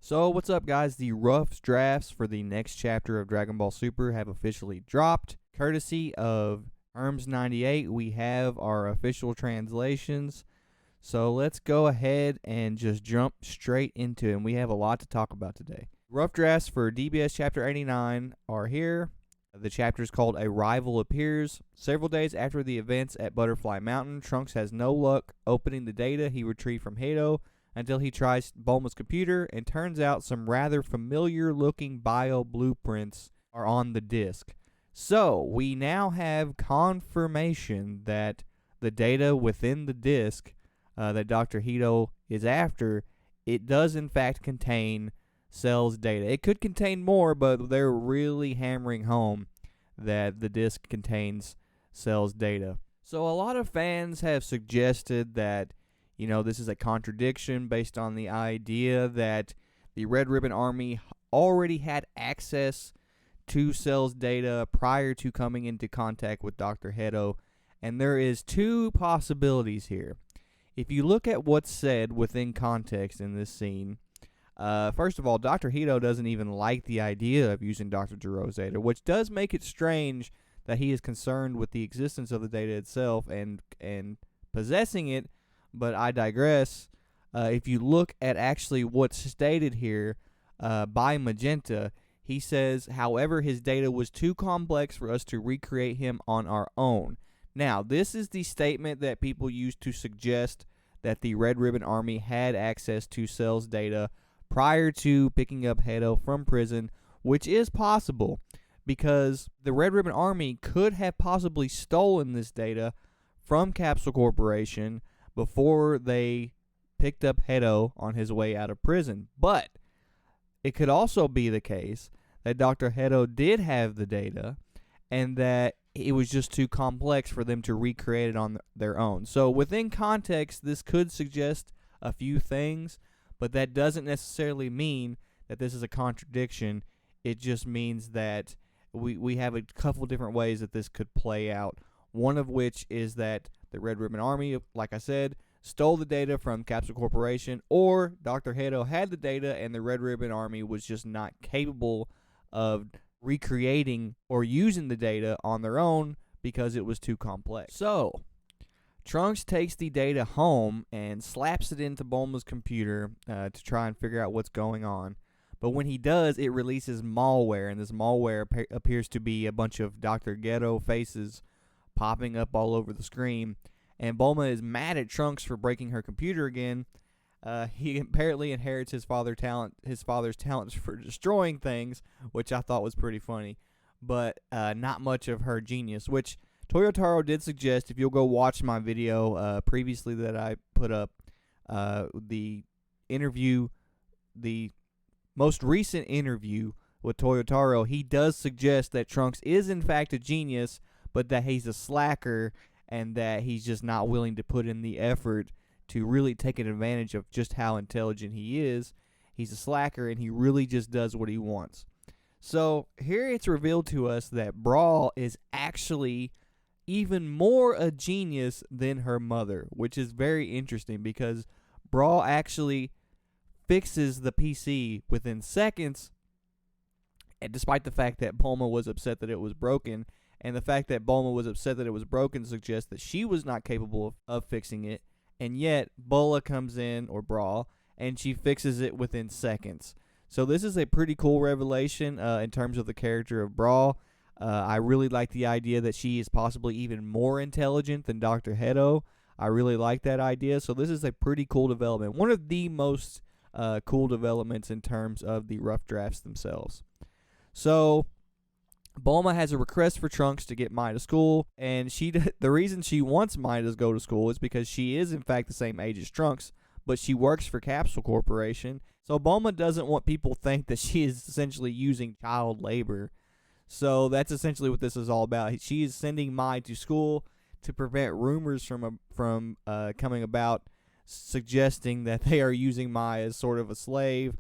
So what's up, guys? The rough drafts for the next chapter of Dragon Ball Super have officially dropped. Courtesy of Herms98, we have our official translations. So let's go ahead and just jump straight into it. And we have a lot to talk about today. Rough drafts for DBS Chapter 89 are here. The chapter is called A Rival Appears. Several days after the events at Butterfly Mountain, Trunks has no luck opening the data he retrieved from Hedo until he tries Bulma's computer, and turns out some rather familiar-looking bio blueprints are on the disk. So, we now have confirmation that the data within the disk that Dr. Hedo is after, it does in fact contain Cell's data. It could contain more, but they're really hammering home that the disk contains Cell's data. So, a lot of fans have suggested that this is a contradiction based on the idea that the Red Ribbon Army already had access to Cell's data prior to coming into contact with Dr. Hedo, and there is two possibilities here. If you look at what's said within context in this scene, first of all, Dr. Hedo doesn't even like the idea of using Dr. Gero's data, which does make it strange that he is concerned with the existence of the data itself and possessing it. But I digress. If you look at actually what's stated here by Magenta, he says, however, his data was too complex for us to recreate him on our own. Now, this is the statement that people use to suggest that the Red Ribbon Army had access to Cell's data prior to picking up Hedo from prison, which is possible because the Red Ribbon Army could have possibly stolen this data from Capsule Corporation before they picked up Hedo on his way out of prison. But it could also be the case that Dr. Hedo did have the data and that it was just too complex for them to recreate it on their own. So within context, this could suggest a few things, but that doesn't necessarily mean that this is a contradiction. It just means that we have a couple different ways that this could play out. One of which is that the Red Ribbon Army, like I said, stole the data from Capsule Corporation, or Dr. Hedo had the data and the Red Ribbon Army was just not capable of recreating or using the data on their own because it was too complex. So, Trunks takes the data home and slaps it into Bulma's computer to try and figure out what's going on. But when he does, it releases malware, and this malware appears to be a bunch of Dr. Ghetto faces popping up all over the screen, and Bulma is mad at Trunks for breaking her computer again. He apparently inherits his father's talents for destroying things, which I thought was pretty funny, but not much of her genius, which Toyotaro did suggest. If you'll go watch my video previously that I put up, the most recent interview with Toyotaro, he does suggest that Trunks is in fact a genius, but that he's a slacker and that he's just not willing to put in the effort to really take advantage of just how intelligent he is. He's a slacker and he really just does what he wants. So here it's revealed to us that Brawl is actually even more a genius than her mother, which is very interesting because Brawl actually fixes the PC within seconds, and despite the fact that Bulma was upset that it was broken. And the fact that Bulma was upset that it was broken suggests that she was not capable of fixing it. And yet, Brawl comes in, and she fixes it within seconds. So this is a pretty cool revelation in terms of the character of Brawl. I really like the idea that she is possibly even more intelligent than Dr. Hedo. I really like that idea. So this is a pretty cool development. One of the most cool developments in terms of the rough drafts themselves. So Bulma has a request for Trunks to get Mai to school, and the reason she wants Mai to go to school is because she is in fact the same age as Trunks, but she works for Capsule Corporation. So Bulma doesn't want people to think that she is essentially using child labor. So that's essentially what this is all about. She is sending Mai to school to prevent rumors from coming about, suggesting that they are using Mai as sort of a slave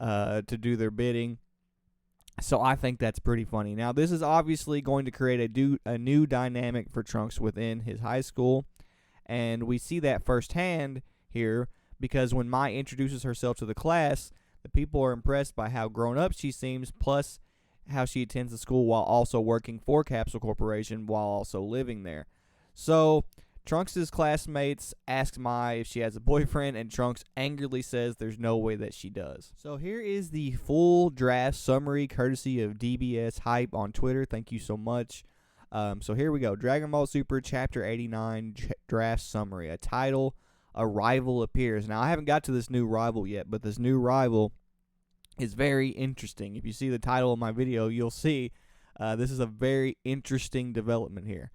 to do their bidding. So I think that's pretty funny. Now, this is obviously going to create a new dynamic for Trunks within his high school, and we see that firsthand here because when Mai introduces herself to the class, The people are impressed by how grown up she seems, plus how she attends the school while also working for Capsule Corporation while also living there. So Trunks' classmates ask Mai if she has a boyfriend, and Trunks angrily says there's no way that she does. So here is the full draft summary, courtesy of DBS Hype on Twitter. Thank you so much. So here we go. Dragon Ball Super Chapter 89 draft summary. A title, a rival appears. Now, I haven't got to this new rival yet, but this new rival is very interesting. If you see the title of my video, you'll see this is a very interesting development here.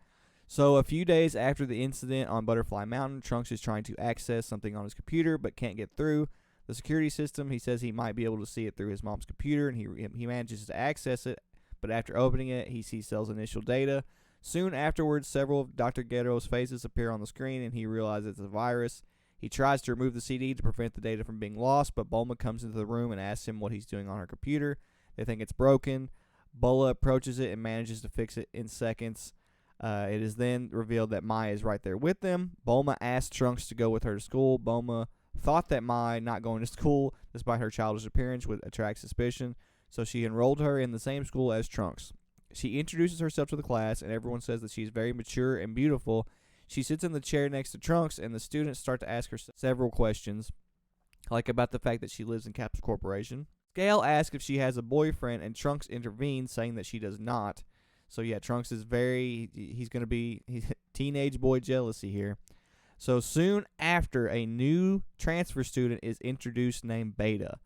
So a few days after the incident on Butterfly Mountain, Trunks is trying to access something on his computer but can't get through the security system. He says he might be able to see it through his mom's computer, and he manages to access it, but after opening it, he sees Cell's initial data. Soon afterwards, several of Dr. Geto's faces appear on the screen, and he realizes it's a virus. He tries to remove the CD to prevent the data from being lost, but Bulma comes into the room and asks him what he's doing on her computer. They think it's broken. Bulma approaches it and manages to fix it in seconds. It is then revealed that Mai is right there with them. Bulma asks Trunks to go with her to school. Bulma thought that Mai not going to school, despite her childish appearance, would attract suspicion, so she enrolled her in the same school as Trunks. She introduces herself to the class, and everyone says that she's very mature and beautiful. She sits in the chair next to Trunks, and the students start to ask her several questions, like about the fact that she lives in Capsule Corporation. Scale asks if she has a boyfriend, and Trunks intervenes, saying that she does not. So yeah, Trunks is he's teenage boy jealousy here. So soon after, a new transfer student is introduced named Beta.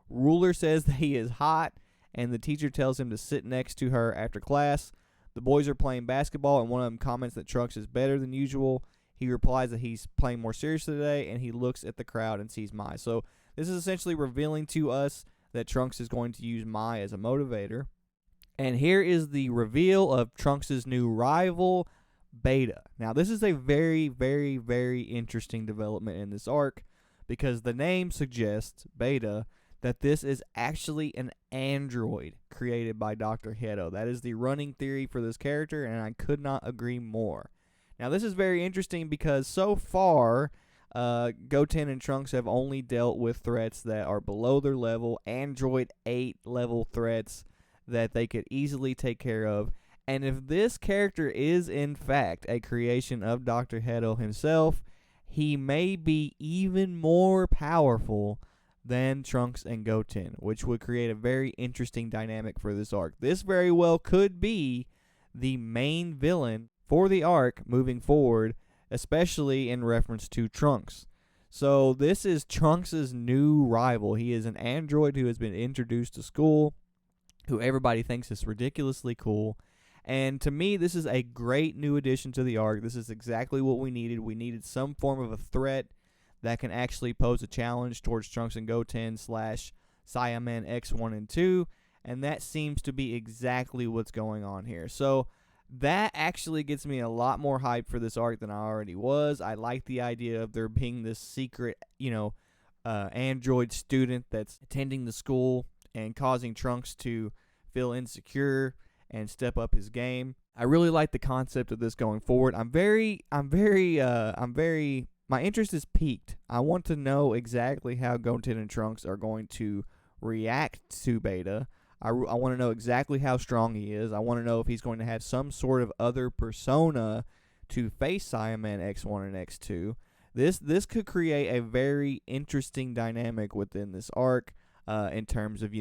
Ruler says that he is hot, and the teacher tells him to sit next to her after class. The boys are playing basketball, and one of them comments that Trunks is better than usual. He replies that he's playing more seriously today, and he looks at the crowd and sees Mai. So this is essentially revealing to us that Trunks is going to use Mai as a motivator. And here is the reveal of Trunks' new rival, Beta. Now, this is a very, very, very interesting development in this arc, because the name suggests, Beta, that this is actually an android created by Dr. Hedo. That is the running theory for this character, and I could not agree more. Now, this is very interesting because so far, Goten and Trunks have only dealt with threats that are below their level, Android 8 level threats that they could easily take care of. And if this character is in fact a creation of Dr. Hedo himself, he may be even more powerful than Trunks and Goten, which would create a very interesting dynamic for this arc. This very well could be the main villain for the arc moving forward, especially in reference to Trunks. So this is Trunks' new rival. He is an android who has been introduced to school, who everybody thinks is ridiculously cool. And to me, this is a great new addition to the arc. This is exactly what we needed. We needed some form of a threat that can actually pose a challenge towards Trunks and Goten / Saiyaman X1 and 2. And that seems to be exactly what's going on here. So that actually gets me a lot more hype for this arc than I already was. I like the idea of there being this secret, android student that's attending the school and causing Trunks to feel insecure and step up his game. I really like the concept of this going forward. My interest is piqued. I want to know exactly how Goten and Trunks are going to react to Beta. I want to know exactly how strong he is. I want to know if he's going to have some sort of other persona to face Saiyaman X1 and X2. This could create a very interesting dynamic within this arc in terms of,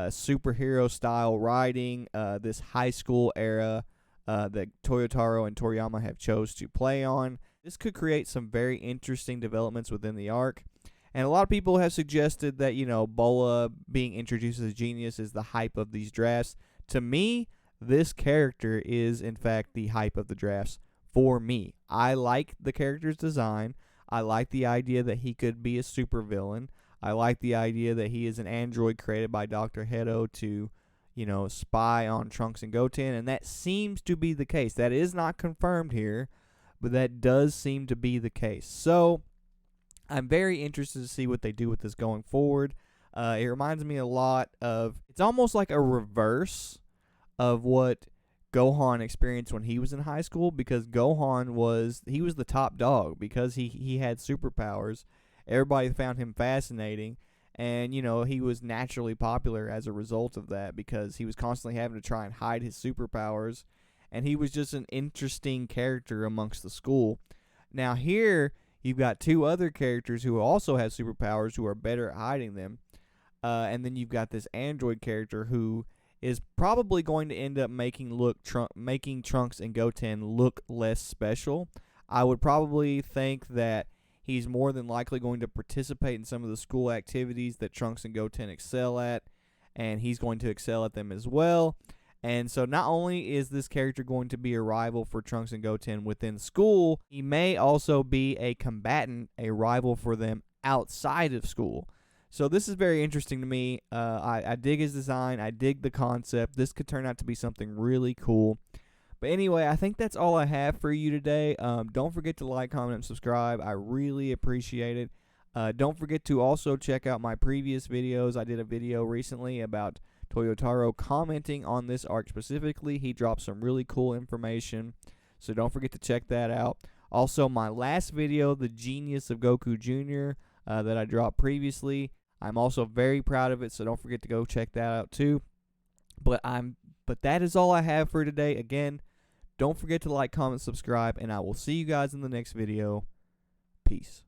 superhero style writing, this high school era that Toyotaro and Toriyama have chose to play on. This could create some very interesting developments within the arc. And a lot of people have suggested that, Bola being introduced as a genius is the hype of these drafts. To me, this character is, in fact, the hype of the drafts for me. I like the character's design. I like the idea that he could be a supervillain. I like the idea that he is an android created by Dr. Hedo to, spy on Trunks and Goten. And that seems to be the case. That is not confirmed here, but that does seem to be the case. So I'm very interested to see what they do with this going forward. It reminds me a lot of, it's almost like a reverse of what Gohan experienced when he was in high school, because Gohan was the top dog because he had superpowers. Everybody found him fascinating, And, he was naturally popular as a result of that because he was constantly having to try and hide his superpowers. And he was just an interesting character amongst the school. Now, here, you've got two other characters who also have superpowers who are better at hiding them. And then you've got this android character who is probably going to end up making Trunks and Goten look less special. I would probably think that he's more than likely going to participate in some of the school activities that Trunks and Goten excel at, and he's going to excel at them as well. And so not only is this character going to be a rival for Trunks and Goten within school, he may also be a combatant, a rival for them outside of school. So this is very interesting to me. I dig his design. I dig the concept. This could turn out to be something really cool. But anyway, I think that's all I have for you today. Don't forget to like, comment, and subscribe. I really appreciate it. Don't forget to also check out my previous videos. I did a video recently about Toyotaro commenting on this arc specifically. He dropped some really cool information, so don't forget to check that out. Also, my last video, The Genius of Goku Jr., that I dropped previously, I'm also very proud of it, so don't forget to go check that out too. But that is all I have for today. Again, don't forget to like, comment, subscribe, and I will see you guys in the next video. Peace.